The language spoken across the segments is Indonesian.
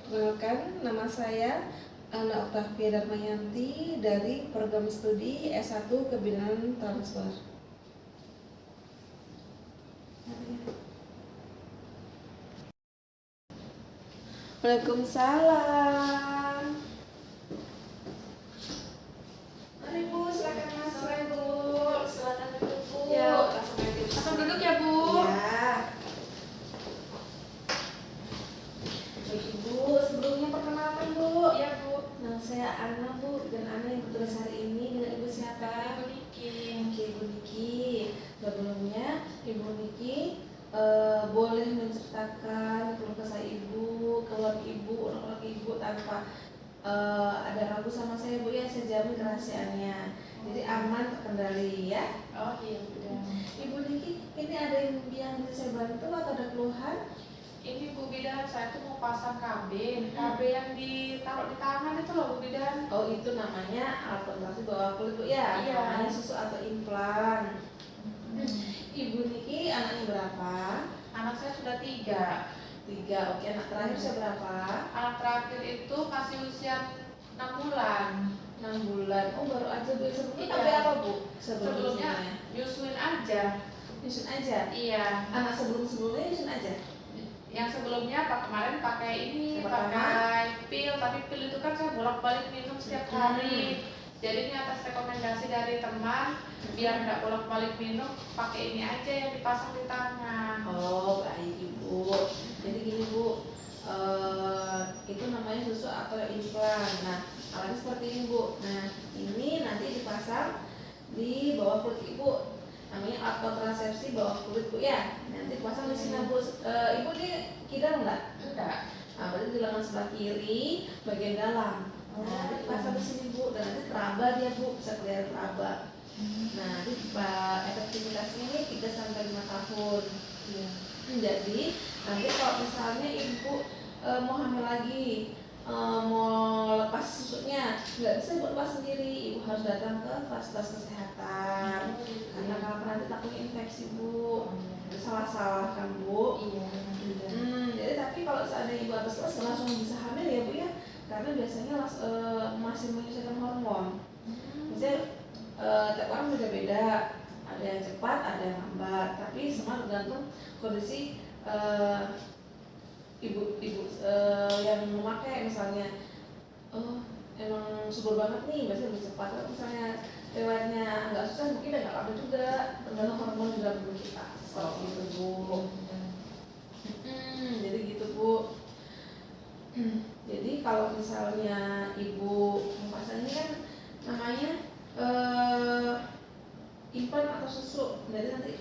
Perkenalkan, nama saya Ana Oktavia Darmayanti dari program studi S1 Kebinaan Transfer. Waalaikumsalam. Mari Bu, silakan masuk Bu. Silakan duduk Bu. Ya, langsung duduk ya Bu. Ya. Ibu, sebelumnya perkenalkan Bu. Iya Bu. Nah, saya Ana Bu, dan Ana yang bertugas hari ini dengan Ibu siapa? Ibu Niki. Oke, Ibu Niki. Sebelumnya Ibu Niki boleh menceritakan keluh kesah Ibu, keluarga Ibu, anak-anak Ibu tanpa ada ragu sama saya Bu ya, saya jamin kerahasiaannya. Jadi aman, terkendali ya. Oh iya udah. Ibu Niki, ini ada yang bisa saya bantu atau ada keluhan? Ini Bu Bidan, saya tuh mau pasang KB yang ditaruh di tangan itu loh Bu Bidan. Oh, itu namanya alat kontraksi bawah kulit Bu ya. Iya. Namanya susu atau implan. Ibu Niki anaknya berapa? Anak saya sudah 3. 3. Oke, anak terakhir usia berapa? Anak terakhir itu masih usia 6 bulan. 6 bulan. Oh, baru aja Bu. Sebelumnya Iya. KB apa Bu? Sebelumnya nyusuin aja. Nyusun aja. Iya. Anak sebelumnya nyusun aja. Yang sebelumnya kemarin pakai ini, Pertama? pakai pil, tapi pil itu kan saya bolak-balik minum setiap hari. Jadi ini atas rekomendasi dari teman, biar nggak bolak-balik minum, pakai ini aja yang dipasang di tangan. Oh, baik Ibu. Jadi gini Bu, itu namanya susu atau implan. Nah, alatnya seperti ini Bu. Nah, ini nanti dipasang di bawah kulit Ibu. Namanya alat kontrasepsi bawah kulit Bu ya. Nanti dipasang di sini Bu. Ibu ini kidal nggak? Enggak. Nah, berarti di lengan sebelah kiri bagian dalam. Nah, nanti dipasang di sini Bu, dan nanti teraba dia Bu, bisa kelihatan teraba. Nah, nanti efektivitasnya ini 3 sampai 5 tahun. Iya. Jadi nanti kalau misalnya ibu mau hamil lagi, mau lepas susunya, nggak bisa ibu lepas sendiri, ibu harus datang ke fasilitas kesehatan. Karena kalau nanti takutnya infeksi Bu, itu salah kan Bu. Iya. Jadi tapi kalau seandainya ibu habis lepas langsung bisa hamil ya Bu ya, karena biasanya masih menyesuaikan hormon. Misalnya tiap orang beda-beda, ada yang cepat, ada yang lambat, tapi semua tergantung kondisi ibu yang memakai. Misalnya, oh emang subur banget nih, biasanya lebih cepat. Kalau misalnya riwayatnya agak susah, mungkin agak lama juga, tergantung hormon di dalam tubuh kita. Seperti itu Bu. Jadi gitu Bu. Jadi kalau misalnya ibu pasang ini kan namanya implan atau susu, jadi nanti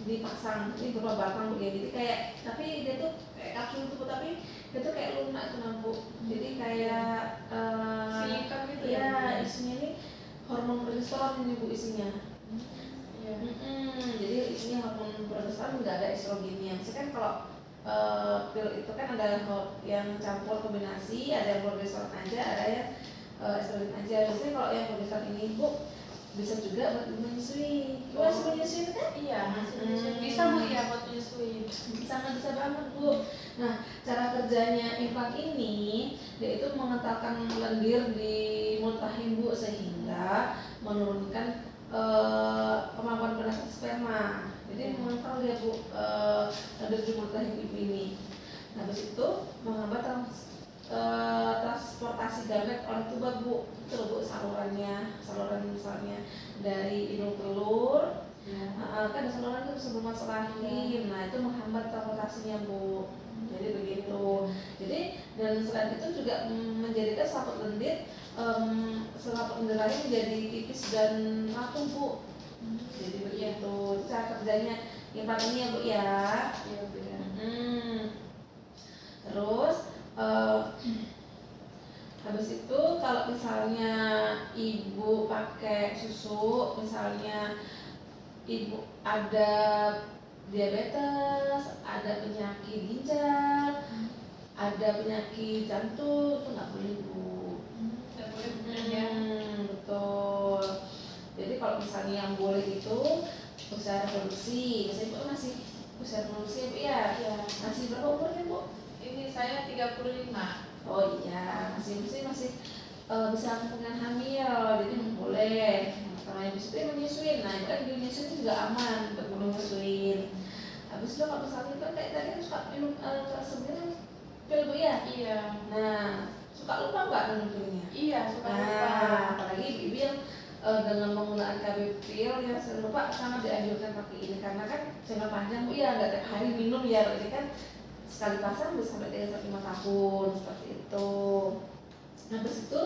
dipasang ini beberapa batang Bu ya. Jadi kayak, tapi dia tuh kayak kapsul itu, tapi dia tuh kayak lunak itu Bu. Jadi kayak Silikon gitu ya, isinya ini hormon progesteron ini Bu isinya. Iya. Jadi isinya hormon progesteron, nggak ada estrogennya. Misalkan kan kalau pil itu kan ada yang campur kombinasi, ada yang progesteron aja, ada yang estrogen aja. Biasanya kalau yang progesteron ini Bu bisa juga buat menyusui. Ibu masih menyusui kan? Iya, masih menyusui. Bisa Bu ya buat menyusui. Sangat bisa banget Bu. Nah, cara kerjanya implan ini, dia itu mengentalkan lendir di mulut rahim Bu, sehingga menurunkan kemampuan penetrasi sperma. Jadi mengental dia Bu, lendir di mulut rahim ibu ini. Nah, habis itu menghambat transportasi gamet oleh tuba Bu. Itu Bu saluran misalnya dari hidung telur, kan ada saluran itu sebelum masuk rahim. Nah, itu menghambat transportasinya Bu. Jadi begitu. Jadi dan selain itu juga menjadikan selaput lendir rahim menjadi tipis dan rapuh Bu. Jadi begitu cara kerjanya implan ini ya Bu ya. Iya Bu ya. Terus habis itu kalau misalnya ibu pakai susu, misalnya ibu ada diabetes, ada penyakit ginjal, ada penyakit jantung, itu nggak boleh Bu. Nggak boleh ya. Betul. Jadi kalau misalnya yang boleh itu usia reproduksi. Saya ibu masih usia reproduksi ya Bu ya. Iya. Masih berapa umurnya Bu? Ini saya 35. Oh iya, masih bisa kemungkinan hamil, jadi boleh. Kalau yang bisa menyusuin, nah itu kan menyusuin juga aman untuk menyusuin. Habis itu kalau misalnya kan kayak tadi kan suka minum sebenarnya pil Bu ya. Iya. Nah suka lupa nggak minum pilnya? Iya, suka lupa. Nah apalagi ibu yang dengan menggunakan KB pil yang sering lupa sangat dianjurkan pakai ini karena kan jangka panjang Bu ya, nggak tiap hari minum ya, berarti kan sekali pasang bisa sampai 3-5 tahun seperti itu. Nah terus itu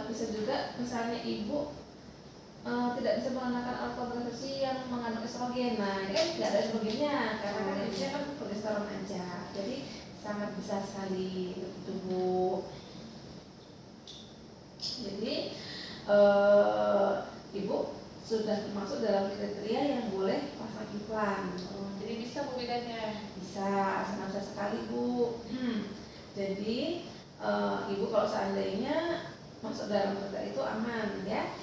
bisa juga misalnya ibu tidak bisa menggunakan alat kontrasepsi yang mengandung estrogen. Nah ini kan tidak ada estrogennya karena kan isinya kan progesteron aja, jadi sangat bisa sekali untuk tubuh. Jadi ibu sudah termasuk dalam kriteria yang boleh pasang implan. Jadi bisa Bu bedanya? Bisa, sangat bisa sekali Bu. Jadi ibu kalau seandainya masuk dalam kriteria itu aman ya.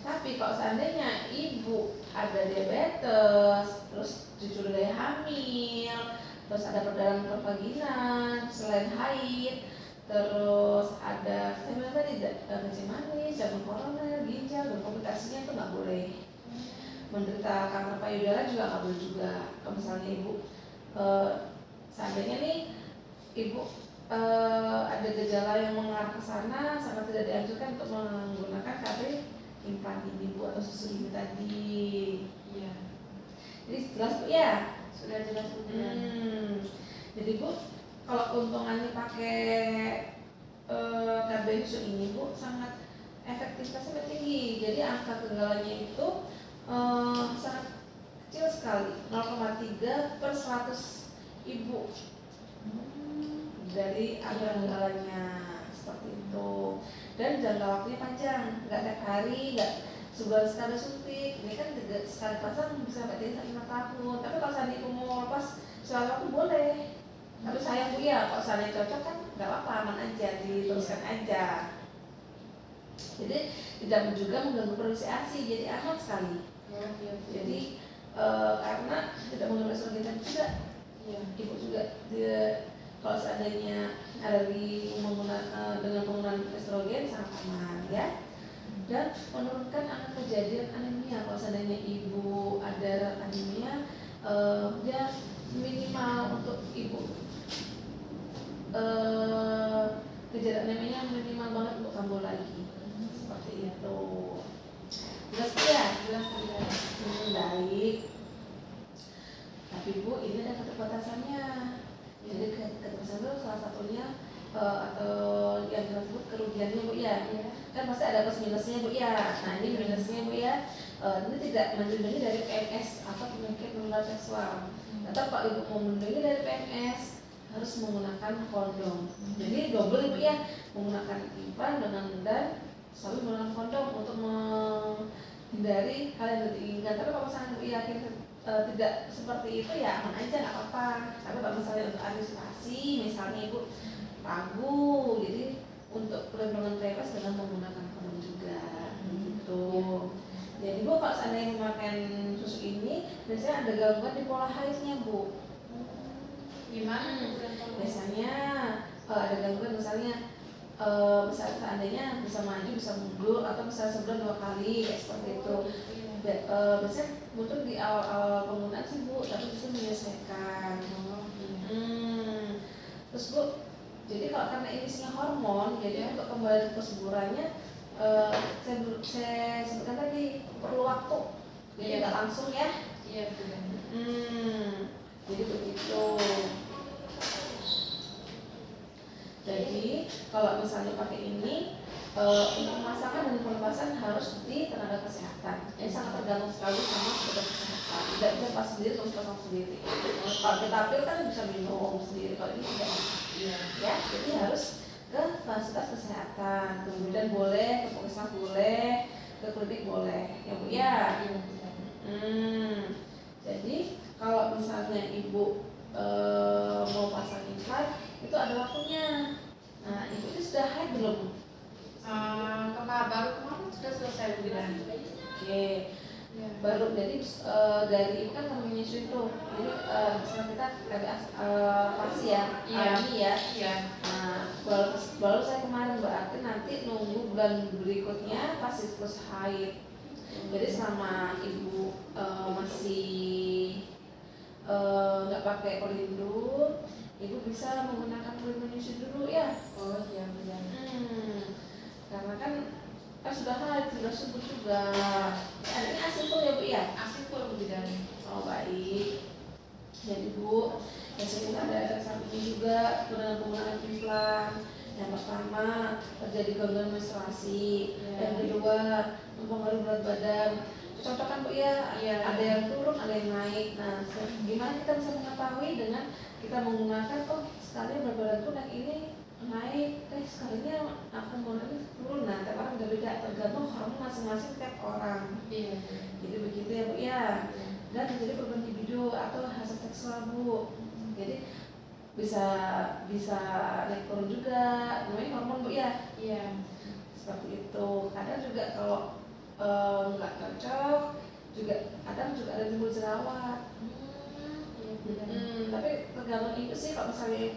Tapi kalau seandainya ibu ada diabetes, terus cucu gaya hamil, terus ada perdarahan pervaginan selain haid, terus ada tadi kencing manis, jantung koroner, ginjal, dan komplikasinya itu nggak boleh. Menderita kanker payudara juga nggak boleh juga. Kalau misalnya ibu seandainya nih ibu ada gejala yang mengarah ke sana, sangat tidak dianjurkan untuk menggunakan KB implan ini Bu atau susu ini tadi. Iya. Jadi jelas Bu ya? Sudah jelas Bu. Jadi Bu, kalau keuntungannya pakai KB susu ini Bu sangat efektivitasnya tinggi. Jadi angka kegagalannya itu sangat kecil sekali, 0,3 per 100 ibu dari angka kegagalannya seperti itu. Dan jangka waktunya panjang, nggak tiap hari, nggak sebulan sekali suntik. Ini kan sekali pasang bisa sampai 5 tahun. Tapi kalau seandainya ibu mau lepas sekali waktu boleh. Tapi sayang Bu ya, kalau seandainya cocok kan nggak apa-apa, aman aja, diteruskan aja. Jadi tidak juga mengganggu produksi ASI, jadi aman sekali. Jadi karena tidak mengganggu estrogen juga. Ibu juga kalau seandainya alergi dengan penggunaan estrogen sangat aman ya. Dan menurunkan angka kejadian anemia. Kalau seandainya ibu ada anemia, dia minimal untuk ibu kejadian anemianya minimal banget untuk kambuh lagi. Seperti itu. Jelas ya? Jelas. Baik. Tapi Bu, ini ada keterbatasannya. Jadi keterbatasan itu salah satunya atau yang kita sebut kerugiannya Bu ya. Kan pasti ada plus minusnya Bu ya. Nah ini minusnya Bu ya. Ini tidak melindungi dari PMS atau penyakit menular seksual. Tetap kalau ibu mau melindungi dari PMS harus menggunakan kondom. Jadi double Ibu ya, menggunakan implan dan selalu menggunakan kondom untuk menghindari hal yang tidak diinginkan. Tapi kalau misalnya Ibu yakin tidak seperti itu ya aman aja, nggak apa-apa. Tapi kalau misalnya untuk antisipasi, misalnya Ibu ragu, jadi untuk perlindungan PMS dengan menggunakan kondom juga, gitu. Jadi Bu, kalau seandainya memakai susu ini, biasanya ada gangguan di pola haidnya Bu. Gimana? Biasanya ada gangguan misalnya seandainya bisa maju, bisa mundur, atau misalnya sebulan 2 kali kayak seperti itu. Biasanya muncul di awal penggunaan sih Bu, tapi bisa menyelesaikan. Terus Bu, jadi kalau karena ini isinya hormon, jadi untuk kembali ke kesuburannya saya sebutkan tadi perlu waktu, jadi nggak langsung ya. Iya benar. Jadi begitu. Jadi kalau misalnya pakai ini untuk pemasangan dan pelepasan harus di tenaga kesehatan. Ini sangat tergantung sekali sama tenaga kesehatan. Tidak bisa pas sendiri terus pasang sendiri. Kalau kita pil kan bisa minum sendiri, kalau ini tidak bisa. Ya, jadi harus ke fasilitas kesehatan. Kemudian boleh ke puskesmas, boleh ke klinik, boleh. Ya Bu ya. Jadi kalau misalnya ibu mau pasang implan itu ada waktunya. Nah ibu itu sudah haid belum? Baru kemarin sudah selesai bulan. Oke. Iya. Baru jadi dari ibu kan kami menyusui tuh, jadi misalnya kita pasti ya Iya. alami ya. Iya. Nah, baru saya kemarin berarti nanti nunggu bulan berikutnya pas siklus haid. Jadi selama ibu masih nggak pakai pelindung, ibu bisa menggunakan pelindung menyusui dulu ya. Oh iya benar. Karena kan sudah haid, sudah subur juga. Ini asimpul ya bu ya? Asimpul Bu Bidan. Oh baik. Jadi bu, biasanya ada efek samping juga dengan penggunaan implan. Yang pertama terjadi gangguan menstruasi, yang kedua mempengaruhi berat badan. Cocok kan bu ya? Iya. Ada yang turun, ada yang naik. Nah, gimana kita bisa mengetahui dengan kita menggunakan sekali berat badanku dan ini naik, sekalinya aku mulai turun. Nah, tiap orang beda-beda, tergantung hormon masing-masing tiap orang. Iya. Jadi begitu ya bu ya. Dan terjadi perubahan libido atau hasrat seksual bu. Jadi bisa naik turun juga, namanya hormon bu ya. Iya. Seperti itu. Kadang juga kalau nggak cocok, juga kadang juga ada timbul jerawat. Tapi tergantung ibu sih. Kalau misalnya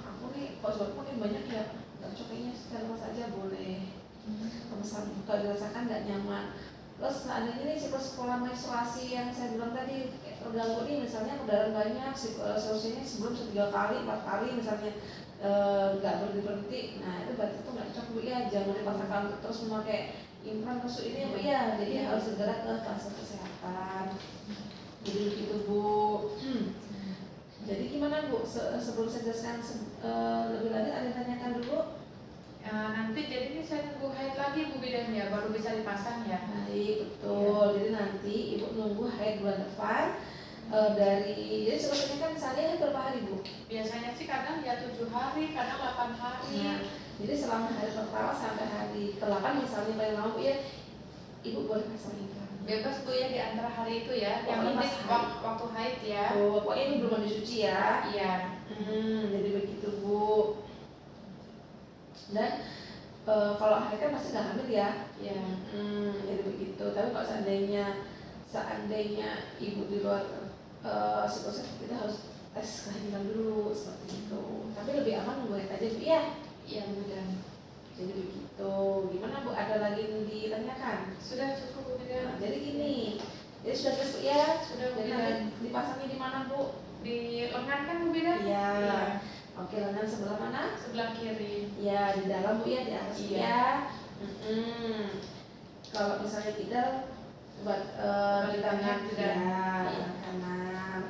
aku nih kalau suatu mungkin banyak ya, nggak cocok kayaknya sekarang saja boleh. Kalau misalnya kalau dirasakan nggak nyaman, terus seandainya nih siklus pola menstruasi yang saya bilang tadi terganggu nih, misalnya perdarahan banyak, solusinya sebelum 3 kali 4 kali misalnya nggak berhenti, nah itu berarti itu nggak cocok bu ya. Jangan dipaksakan terus memakai implan tusuk ini ya bu ya. Jadi harus segera ke fasilitas kesehatan. Jadi begitu bu. Jadi gimana bu, sebelum saya jelaskan lebih lanjut, ada yang tanyakan dulu? Nanti jadi ini saya tunggu haid lagi Bu Bidan ya, baru bisa dipasang ya. Baik, betul. Jadi nanti ibu nunggu haid bulan depan. Jadi sebetulnya kan misalnya berapa hari bu? Biasanya sih kadang ya 7 hari, kadang 8 hari. Nah, jadi selama hari pertama sampai hari ke-8 misalnya paling lama bu ya, ibu boleh pasang implan. Bebas Bu ya di antara hari itu ya. Yang Pokoknya penting pas waktu haid ya. Oh, pokoknya ini belum mandi suci ya. Iya. Jadi begitu bu. Dan kalau haid kan masih nggak hamil ya. Iya. Jadi begitu. Tapi kalau seandainya ibu di luar siklusnya, kita harus tes kehamilan dulu seperti itu. Tapi lebih aman nunggu haid aja bu ya. Iya Bu Bidan. Jadi begitu. Gimana bu? Ada lagi yang ditanyakan? Sudah cukup Bu Bidan. Nah, jadi gini. Jadi sudah jelas bu ya. Sudah Bu Jadi Bidan. nanti dipasangnya di mana bu? Di lengan kan Bu Bidan? Iya. Oke, lengan sebelah mana? Sebelah kiri. Ya, di dalam bu ya, di atas Iya. ya. Kalau misalnya tidak, buat di tangan juga. ya, kanan.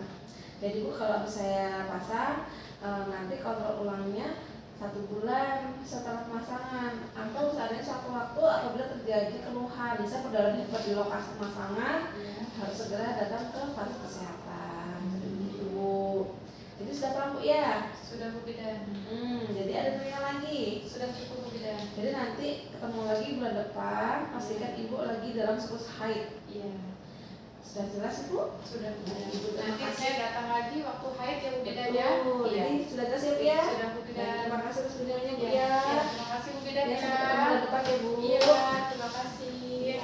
Jadi bu, kalau saya pasang, nanti kontrol ulangnya 1 bulan setelah pemasangan, atau seandainya suatu waktu apabila terjadi keluhan, bisa perdarahan hebat di lokasi pemasangan, harus segera datang ke fasilitas kesehatan. Begitu. Jadi sudah paham bu ya? Sudah Bu Bidan. Jadi ada tanya lagi? Sudah cukup Bu Bidan. Jadi nanti ketemu lagi bulan depan, pastikan ibu lagi dalam siklus haid. Iya. Sudah jelas ibu? Sudah Bu Bidan. Ibu, terima Nanti kasih. saya datang lagi waktu haid ya Bu Bidan ya. Betul. Iya. Jadi sudah jelas ya bu ya? Sudah Bu Bidan. Terima kasih atas videonya bu Iya. ya. Iya, terima kasih Bu Bidan Ya, ya. sampai ketemu bulan depan ya bu. Iya, terima kasih. Iya.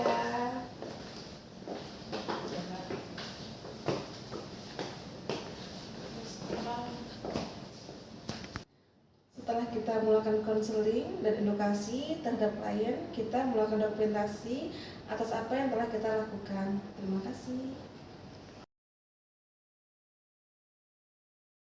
Setelah kita melakukan konseling dan edukasi terhadap klien, kita melakukan dokumentasi atas apa yang telah kita lakukan. Terima kasih.